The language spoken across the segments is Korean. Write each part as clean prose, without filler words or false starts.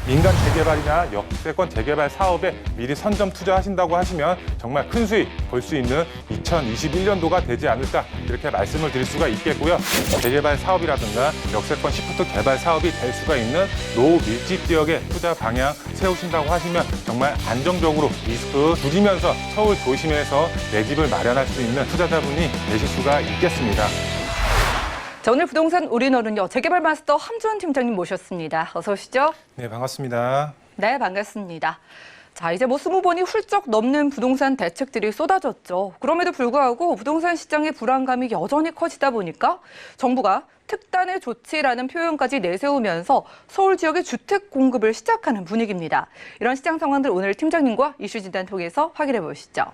민간 재개발이나 역세권 재개발 사업에 미리 선점 투자하신다고 하시면 정말 큰 수익 볼 수 있는 2021년도가 되지 않을까 이렇게 말씀을 드릴 수가 있겠고요. 재개발 사업이라든가 역세권 시프트 개발 사업이 될 수가 있는 노후 밀집 지역에 투자 방향 세우신다고 하시면 정말 안정적으로 리스크 줄이면서 서울 도심에서 내 집을 마련할 수 있는 투자자분이 되실 수가 있겠습니다. 자, 오늘 부동산 올인원은요, 재개발 마스터 함주원 팀장님 모셨습니다. 어서 오시죠. 네, 반갑습니다. 네, 반갑습니다. 자, 이제 20번이 훌쩍 넘는 부동산 대책들이 쏟아졌죠. 그럼에도 불구하고 부동산 시장의 불안감이 여전히 커지다 보니까 정부가 특단의 조치라는 표현까지 내세우면서 서울 지역의 주택 공급을 시작하는 분위기입니다. 이런 시장 상황들 오늘 팀장님과 이슈 진단 통해서 확인해 보시죠.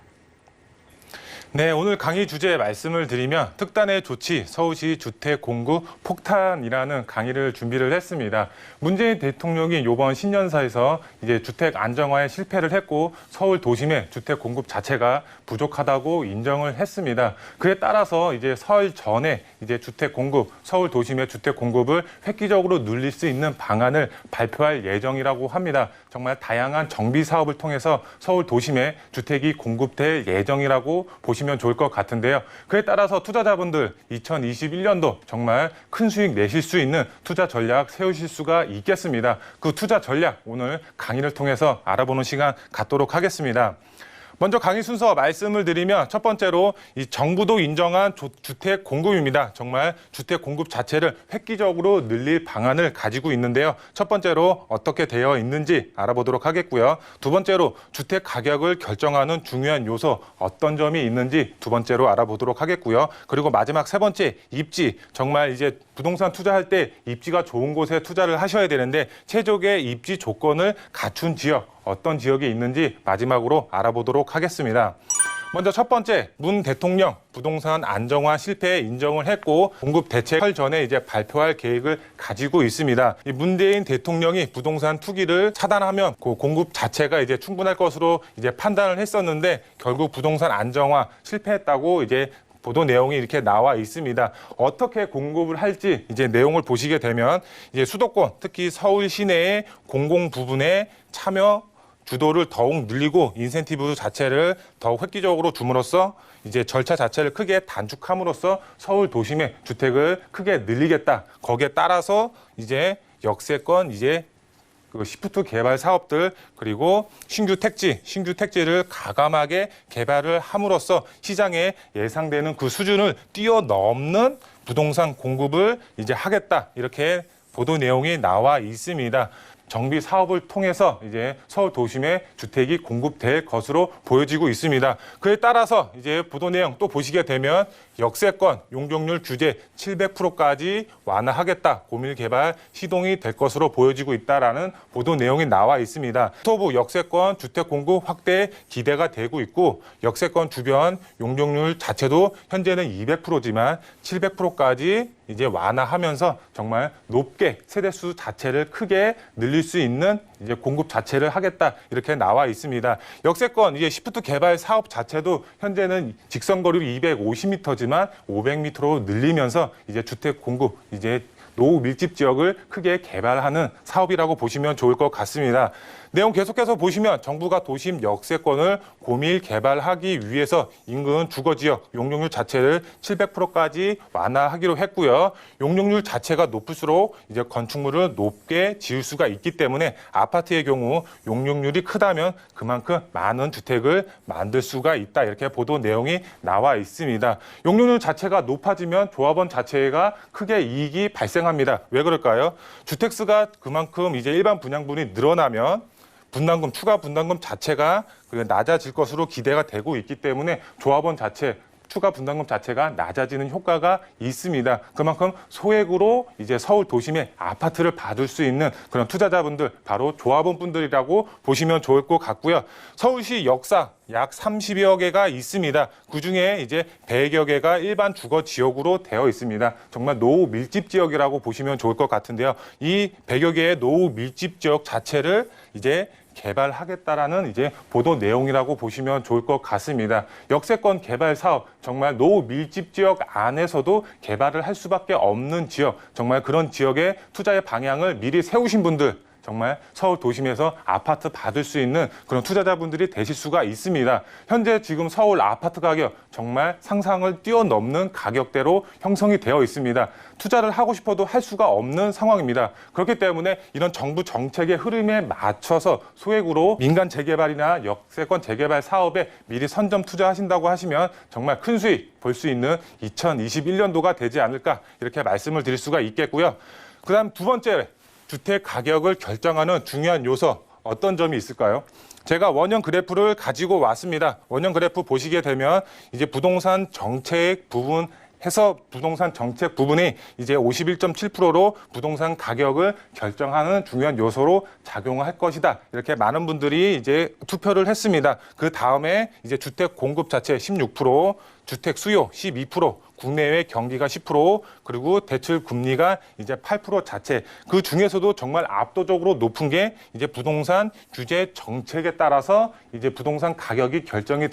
네, 오늘 강의 주제 말씀을 드리면 특단의 조치 서울시 주택 공급 폭탄이라는 강의를 준비를 했습니다. 문재인 대통령이 이번 신년사에서 이제 주택 안정화에 실패를 했고 서울 도심의 주택 공급 자체가 부족하다고 인정을 했습니다. 그에 따라서 이제 설 전에 이제 주택 공급, 서울 도심의 주택 공급을 획기적으로 늘릴 수 있는 방안을 발표할 예정이라고 합니다. 정말 다양한 정비 사업을 통해서 서울 도심에 주택이 공급될 예정이라고 보시면 좋을 것 같은데요. 그에 따라서 투자자분들 2021년도 정말 큰 수익 내실 수 있는 투자 전략 세우실 수가 있겠습니다. 그 투자 전략 오늘 강의를 통해서 알아보는 시간 갖도록 하겠습니다. 먼저 강의 순서 말씀을 드리면 첫 번째로 이 정부도 인정한 주택 공급입니다. 정말 주택 공급 자체를 획기적으로 늘릴 방안을 가지고 있는데요. 첫 번째로 어떻게 되어 있는지 알아보도록 하겠고요. 두 번째로 주택 가격을 결정하는 중요한 요소 어떤 점이 있는지 두 번째로 알아보도록 하겠고요. 그리고 마지막 세 번째 입지, 정말 이제 부동산 투자할 때 입지가 좋은 곳에 투자를 하셔야 되는데 최적의 입지 조건을 갖춘 지역 어떤 지역이 있는지 마지막으로 알아보도록 하겠습니다. 먼저 첫 번째, 문 대통령 부동산 안정화 실패에 인정을 했고 공급 대책 설 전에 이제 발표할 계획을 가지고 있습니다. 이 문재인 대통령이 부동산 투기를 차단하면 그 공급 자체가 이제 충분할 것으로 이제 판단을 했었는데 결국 부동산 안정화 실패했다고 이제 보도 내용이 이렇게 나와 있습니다. 어떻게 공급을 할지 이제 내용을 보시게 되면 이제 수도권, 특히 서울 시내의 공공 부분에 참여 주도를 더욱 늘리고 인센티브 자체를 더욱 획기적으로 줌으로써 이제 절차 자체를 크게 단축함으로써 서울 도심의 주택을 크게 늘리겠다. 거기에 따라서 이제 역세권 이제 그 시프트 개발 사업들 그리고 신규 택지를 가감하게 개발을 함으로써 시장에 예상되는 그 수준을 뛰어넘는 부동산 공급을 이제 하겠다. 이렇게 보도 내용이 나와 있습니다. 정비 사업을 통해서 이제 서울 도심에 주택이 공급될 것으로 보여지고 있습니다. 그에 따라서 이제 보도 내용 또 보시게 되면 역세권 용적률 규제 700%까지 완화하겠다. 고밀 개발 시동이 될 것으로 보여지고 있다라는 보도 내용이 나와 있습니다. 스토브 역세권 주택 공급 확대에 기대가 되고 있고 역세권 주변 용적률 자체도 현재는 200%지만 700%까지 이제 완화하면서 정말 높게 세대수 자체를 크게 늘릴 수 있는 이제 공급 자체를 하겠다 이렇게 나와 있습니다. 역세권 이제 시프트 개발 사업 자체도 현재는 직선 거리 250m지만 500m로 늘리면서 이제 주택 공급 이제 노후 밀집 지역을 크게 개발하는 사업이라고 보시면 좋을 것 같습니다. 내용 계속해서 보시면 정부가 도심 역세권을 고밀 개발하기 위해서 인근 주거지역 용적률 자체를 700%까지 완화하기로 했고요. 용적률 자체가 높을수록 이제 건축물을 높게 지을 수가 있기 때문에 아파트의 경우 용적률이 크다면 그만큼 많은 주택을 만들 수가 있다. 이렇게 보도 내용이 나와 있습니다. 용적률 자체가 높아지면 조합원 자체가 크게 이익이 발생합니다. 왜 그럴까요? 주택수가 그만큼 이제 일반 분양분이 늘어나면 분담금, 추가 분담금 자체가 낮아질 것으로 기대가 되고 있기 때문에 조합원 자체, 추가 분담금 자체가 낮아지는 효과가 있습니다. 그만큼 소액으로 이제 서울 도심에 아파트를 받을 수 있는 그런 투자자분들, 바로 조합원 분들이라고 보시면 좋을 것 같고요. 서울시 역사 약 30여 개가 있습니다. 그중에 이제 100여 개가 일반 주거 지역으로 되어 있습니다. 정말 노후 밀집 지역이라고 보시면 좋을 것 같은데요. 이 100여 개의 노후 밀집 지역 자체를 이제 개발하겠다라는 이제 보도 내용이라고 보시면 좋을 것 같습니다. 역세권 개발 사업, 정말 노후 밀집 지역 안에서도 개발을 할 수밖에 없는 지역, 정말 그런 지역의 투자의 방향을 미리 세우신 분들, 정말 서울 도심에서 아파트 받을 수 있는 그런 투자자분들이 되실 수가 있습니다. 현재 지금 서울 아파트 가격 정말 상상을 뛰어넘는 가격대로 형성이 되어 있습니다. 투자를 하고 싶어도 할 수가 없는 상황입니다. 그렇기 때문에 이런 정부 정책의 흐름에 맞춰서 소액으로 민간 재개발이나 역세권 재개발 사업에 미리 선점 투자하신다고 하시면 정말 큰 수익 볼 수 있는 2021년도가 되지 않을까 이렇게 말씀을 드릴 수가 있겠고요. 그다음 두 번째, 주택 가격을 결정하는 중요한 요소 어떤 점이 있을까요? 제가 원형 그래프를 가지고 왔습니다. 원형 그래프 보시게 되면 이제 부동산 정책 부분 해서 부동산 정책 부분이 이제 51.7%로 부동산 가격을 결정하는 중요한 요소로 작용할 것이다. 이렇게 많은 분들이 이제 투표를 했습니다. 그 다음에 이제 주택 공급 자체 16%, 주택 수요 12%, 국내외 경기가 10%, 그리고 대출 금리가 이제 8% 자체. 그 중에서도 정말 압도적으로 높은 게 이제 부동산 규제 정책에 따라서 이제 부동산 가격이 결정이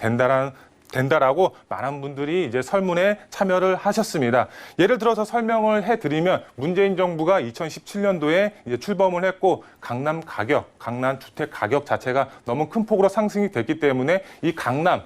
된다라고 많은 분들이 이제 설문에 참여를 하셨습니다. 예를 들어서 설명을 해드리면 문재인 정부가 2017년도에 이제 출범을 했고 강남 주택 가격 자체가 너무 큰 폭으로 상승이 됐기 때문에 이 강남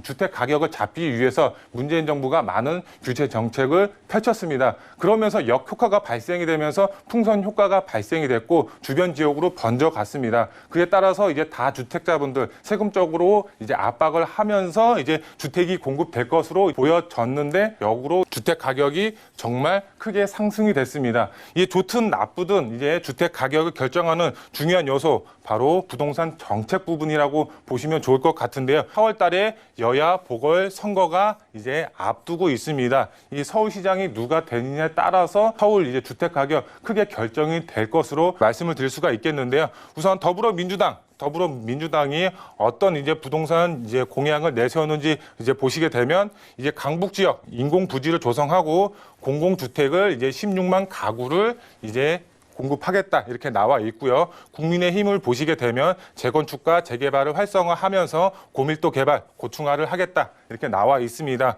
주택 가격을 잡기 위해서 문재인 정부가 많은 규제 정책을 펼쳤습니다. 그러면서 역효과가 발생이 되면서 풍선 효과가 발생이 됐고 주변 지역으로 번져갔습니다. 그에 따라서 이제 다주택자분들 세금적으로 이제 압박을 하면서 이제 주택이 공급될 것으로 보여졌는데 역으로 주택 가격이 정말 크게 상승이 됐습니다. 이게 좋든 나쁘든 이제 주택 가격을 결정하는 중요한 요소 바로 부동산 정책 부분이라고 보시면 좋을 것 같은데요. 4월 달에 여야 보궐선거가 이제 앞두고 있습니다. 이 서울시장이 누가 되느냐에 따라서 서울 이제 주택 가격 크게 결정이 될 것으로 말씀을 드릴 수가 있겠는데요. 우선 더불어민주당이 어떤 이제 부동산 이제 공약을 내세웠는지 이제 보시게 되면 이제 강북 지역 인공 부지를 조성하고 공공주택을 이제 16만 가구를 이제 공급하겠다 이렇게 나와 있고요. 국민의힘을 보시게 되면 재건축과 재개발을 활성화하면서 고밀도 개발, 고층화를 하겠다 이렇게 나와 있습니다.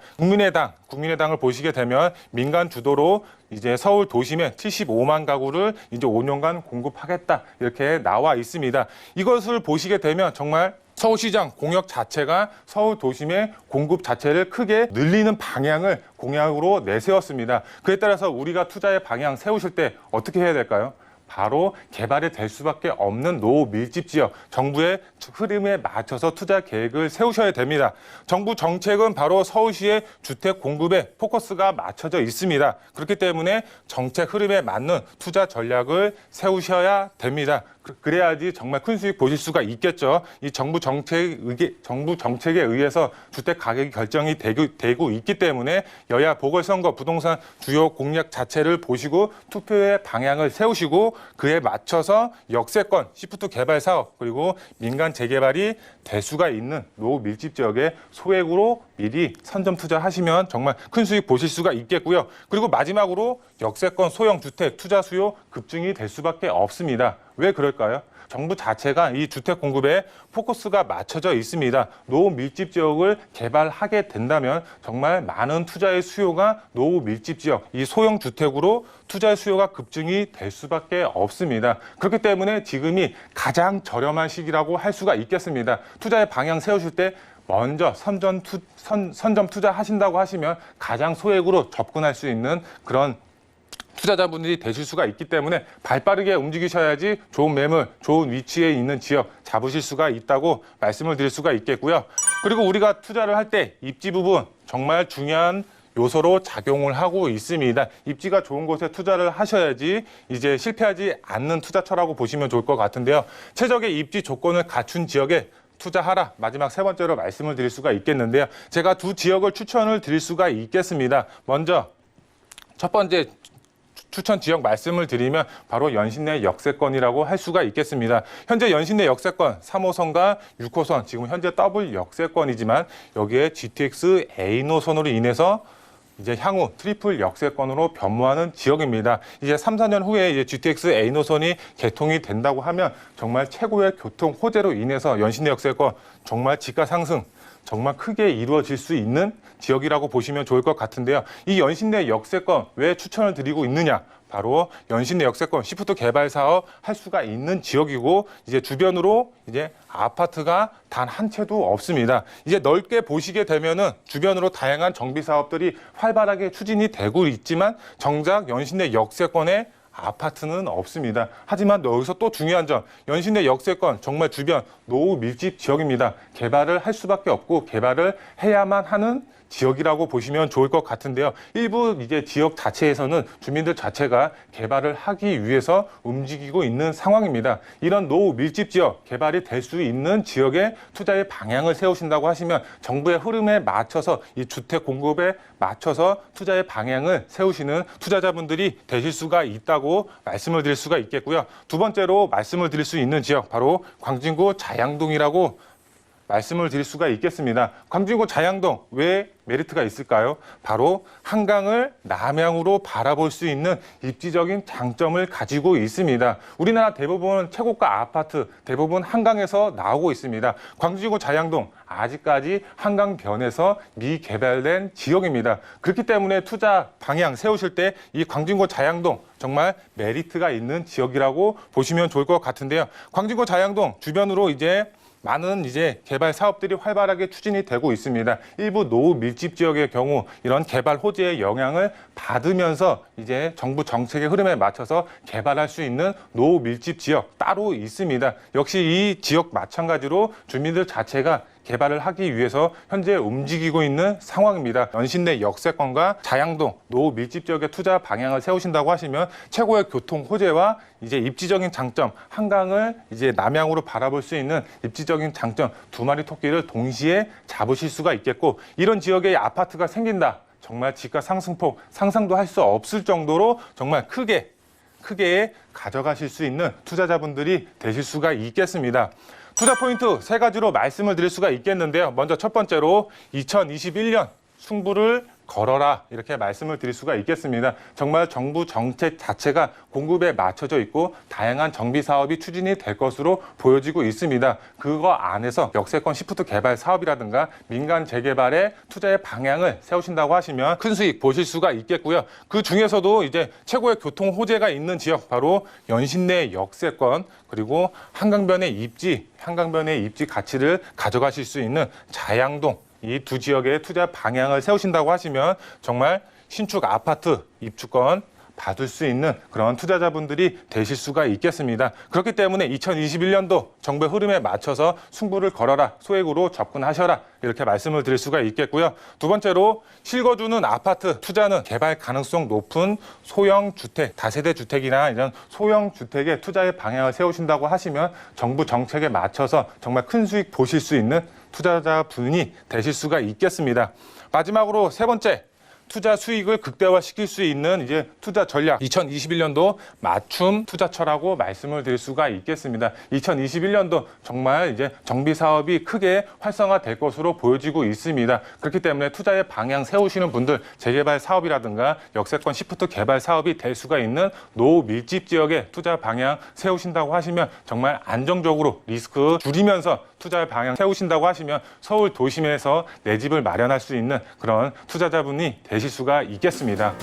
국민의당을 보시게 되면 민간 주도로 이제 서울 도심에 75만 가구를 이제 5년간 공급하겠다 이렇게 나와 있습니다. 이것을 보시게 되면 정말 서울시장 공약 자체가 서울 도심의 공급 자체를 크게 늘리는 방향을 공약으로 내세웠습니다. 그에 따라서 우리가 투자의 방향 세우실 때 어떻게 해야 될까요? 바로 개발이 될 수밖에 없는 노밀집 지역, 정부의 흐름에 맞춰서 투자 계획을 세우셔야 됩니다. 정부 정책은 바로 서울시의 주택 공급에 포커스가 맞춰져 있습니다. 그렇기 때문에 정책 흐름에 맞는 투자 전략을 세우셔야 됩니다. 그래야지 정말 큰 수익 보실 수가 있겠죠. 이 정부 정책에 의해서 주택 가격이 결정이 되고 있기 때문에 여야 보궐선거 부동산 주요 공약 자체를 보시고 투표의 방향을 세우시고 그에 맞춰서 역세권, 시프트 개발 사업 그리고 민간 재개발이 될 수가 있는 노밀집 지역에 소액으로 미리 선점 투자하시면 정말 큰 수익 보실 수가 있겠고요. 그리고 마지막으로 역세권 소형 주택 투자 수요 급증이 될 수밖에 없습니다. 왜 그럴까요? 정부 자체가 이 주택 공급에 포커스가 맞춰져 있습니다. 노밀집 지역을 개발하게 된다면 정말 많은 투자의 수요가 노밀집 지역, 이 소형 주택으로 투자의 수요가 급증이 될 수밖에 없습니다. 그렇기 때문에 지금이 가장 저렴한 시기라고 할 수가 있겠습니다. 투자의 방향 세우실 때 먼저 선점 투자하신다고 하시면 가장 소액으로 접근할 수 있는 그런 투자자분들이 되실 수가 있기 때문에 발빠르게 움직이셔야지 좋은 매물, 좋은 위치에 있는 지역 잡으실 수가 있다고 말씀을 드릴 수가 있겠고요. 그리고 우리가 투자를 할 때 입지 부분 정말 중요한 요소로 작용을 하고 있습니다. 입지가 좋은 곳에 투자를 하셔야지 이제 실패하지 않는 투자처라고 보시면 좋을 것 같은데요. 최적의 입지 조건을 갖춘 지역에 투자하라. 마지막 세 번째로 말씀을 드릴 수가 있겠는데요. 제가 두 지역을 추천을 드릴 수가 있겠습니다. 먼저 첫 번째 추천 지역 말씀을 드리면 바로 연신내 역세권이라고 할 수가 있겠습니다. 현재 연신내 역세권 3호선과 6호선 지금 현재 더블 역세권이지만 여기에 GTX A 노선으로 인해서 이제 향후 트리플 역세권으로 변모하는 지역입니다. 이제 3, 4년 후에 이제 GTX A 노선이 개통이 된다고 하면 정말 최고의 교통 호재로 인해서 연신내 역세권 정말 지가 상승 정말 크게 이루어질 수 있는 지역이라고 보시면 좋을 것 같은데요. 이 연신내 역세권 왜 추천을 드리고 있느냐? 바로 연신내 역세권 시프트 개발 사업 할 수가 있는 지역이고 이제 주변으로 이제 아파트가 단 한 채도 없습니다. 이제 넓게 보시게 되면은 주변으로 다양한 정비 사업들이 활발하게 추진이 되고 있지만 정작 연신내 역세권에 아파트는 없습니다. 하지만 여기서 또 중요한 점, 연신내 역세권 정말 주변 노후 밀집 지역입니다. 개발을 할 수밖에 없고 개발을 해야만 하는 지역이라고 보시면 좋을 것 같은데요. 일부 이제 지역 자체에서는 주민들 자체가 개발을 하기 위해서 움직이고 있는 상황입니다. 이런 노후 밀집 지역, 개발이 될 수 있는 지역에 투자의 방향을 세우신다고 하시면 정부의 흐름에 맞춰서 이 주택 공급에 맞춰서 투자의 방향을 세우시는 투자자분들이 되실 수가 있다고 말씀을 드릴 수가 있겠고요. 두 번째로 말씀을 드릴 수 있는 지역, 바로 광진구 자양동이라고 말씀을 드릴 수가 있겠습니다. 광진구 자양동 왜 메리트가 있을까요? 바로 한강을 남향으로 바라볼 수 있는 입지적인 장점을 가지고 있습니다. 우리나라 대부분 최고가 아파트 대부분 한강에서 나오고 있습니다. 광진구 자양동 아직까지 한강변에서 미개발된 지역입니다. 그렇기 때문에 투자 방향 세우실 때 이 광진구 자양동 정말 메리트가 있는 지역이라고 보시면 좋을 것 같은데요. 광진구 자양동 주변으로 이제 많은 이제 개발 사업들이 활발하게 추진이 되고 있습니다. 일부 노후 밀집 지역의 경우 이런 개발 호재의 영향을 받으면서 이제 정부 정책의 흐름에 맞춰서 개발할 수 있는 노후 밀집 지역 따로 있습니다. 역시 이 지역 마찬가지로 주민들 자체가 개발을 하기 위해서 현재 움직이고 있는 상황입니다. 연신내 역세권과 자양동 노후 밀집 지역의 투자 방향을 세우신다고 하시면 최고의 교통 호재와 이제 입지적인 장점, 한강을 이제 남향으로 바라볼 수 있는 입지적인 장점 두 마리 토끼를 동시에 잡으실 수가 있겠고, 이런 지역에 아파트가 생긴다. 정말 집가 상승폭 상상도 할 수 없을 정도로 정말 크게 가져가실 수 있는 투자자분들이 되실 수가 있겠습니다. 투자 포인트 세 가지로 말씀을 드릴 수가 있겠는데요. 먼저 첫 번째로 2021년 승부를 걸어라, 이렇게 말씀을 드릴 수가 있겠습니다. 정말 정부 정책 자체가 공급에 맞춰져 있고 다양한 정비 사업이 추진이 될 것으로 보여지고 있습니다. 그거 안에서 역세권 시프트 개발 사업이라든가 민간 재개발에 투자의 방향을 세우신다고 하시면 큰 수익 보실 수가 있겠고요. 그 중에서도 이제 최고의 교통 호재가 있는 지역, 바로 연신내 역세권, 그리고 한강변의 입지 가치를 가져가실 수 있는 자양동, 이 두 지역의 투자 방향을 세우신다고 하시면 정말 신축 아파트 입주권 받을 수 있는 그런 투자자분들이 되실 수가 있겠습니다. 그렇기 때문에 2021년도 정부의 흐름에 맞춰서 승부를 걸어라, 소액으로 접근하셔라, 이렇게 말씀을 드릴 수가 있겠고요. 두 번째로 실거주는 아파트, 투자는 개발 가능성 높은 소형 주택, 다세대 주택이나 이런 소형 주택에 투자의 방향을 세우신다고 하시면 정부 정책에 맞춰서 정말 큰 수익 보실 수 있는 투자자분이 되실 수가 있겠습니다. 마지막으로 세 번째, 투자 수익을 극대화시킬 수 있는 이제 투자 전략, 2021년도 맞춤 투자처라고 말씀을 드릴 수가 있겠습니다. 2021년도 정말 이제 정비 사업이 크게 활성화될 것으로 보여지고 있습니다. 그렇기 때문에 투자의 방향 세우시는 분들, 재개발 사업이라든가 역세권 시프트 개발 사업이 될 수가 있는 노후 밀집 지역에 투자 방향 세우신다고 하시면 정말 안정적으로 리스크 줄이면서 투자의 방향 세우신다고 하시면 서울 도심에서 내 집을 마련할 수 있는 그런 투자자분이 되실 수가 있겠습니다.